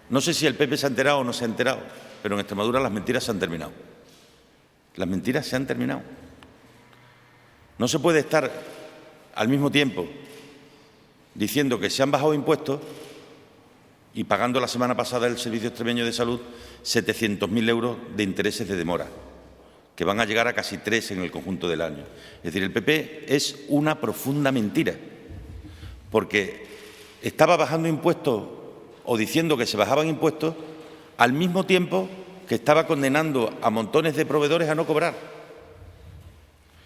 No sé si el PP se ha enterado o no se ha enterado, pero en Extremadura las mentiras se han terminado. Las mentiras se han terminado. No se puede estar al mismo tiempo diciendo que se han bajado impuestos y pagando la semana pasada el Servicio Extremeño de Salud 700.000 euros de intereses de demora, que van a llegar a casi 3 en el conjunto del año. Es decir, el PP es una profunda mentira, porque estaba bajando impuestos o diciendo que se bajaban impuestos al mismo tiempo que estaba condenando a montones de proveedores a no cobrar.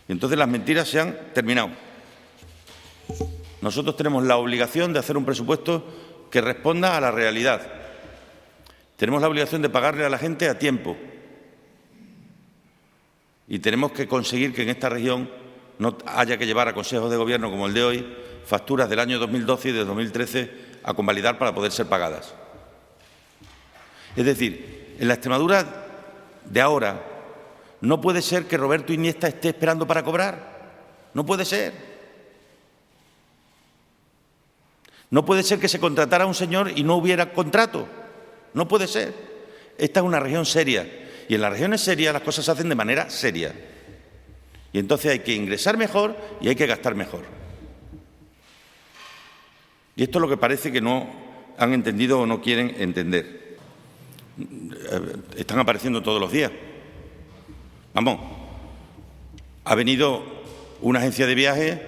Y entonces las mentiras se han terminado. Nosotros tenemos la obligación de hacer un presupuesto que responda a la realidad. Tenemos la obligación de pagarle a la gente a tiempo. Y tenemos que conseguir que en esta región no haya que llevar a consejos de gobierno como el de hoy facturas del año 2012 y de 2013 a convalidar para poder ser pagadas. Es decir, en la Extremadura de ahora no puede ser que Roberto Iniesta esté esperando para cobrar. No puede ser. No puede ser que se contratara a un señor y no hubiera contrato. No puede ser. Esta es una región seria. Y en las regiones serias las cosas se hacen de manera seria. Y entonces hay que ingresar mejor y hay que gastar mejor. Y esto es lo que parece que no han entendido o no quieren entender. Están apareciendo todos los días. Vamos, ha venido una agencia de viajes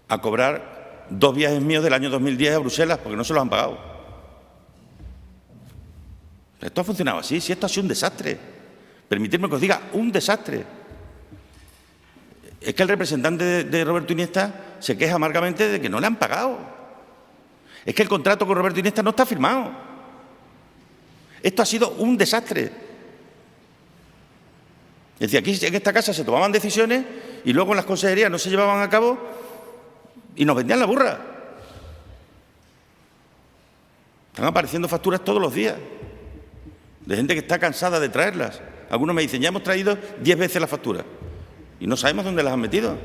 a cobrar 2 viajes míos del año 2010 a Bruselas porque no se los han pagado. Esto ha funcionado así, si esto ha sido un desastre. Permitidme que os diga, un desastre. Es que el representante de Roberto Iniesta se queja amargamente de que no le han pagado. Es que el contrato con Roberto Iniesta no está firmado. Esto ha sido un desastre. Es decir, aquí en esta casa se tomaban decisiones y luego en las consejerías no se llevaban a cabo y nos vendían la burra. Están apareciendo facturas todos los días de gente que está cansada de traerlas. Algunos me dicen, ya hemos traído 10 veces la factura y no sabemos dónde las han metido.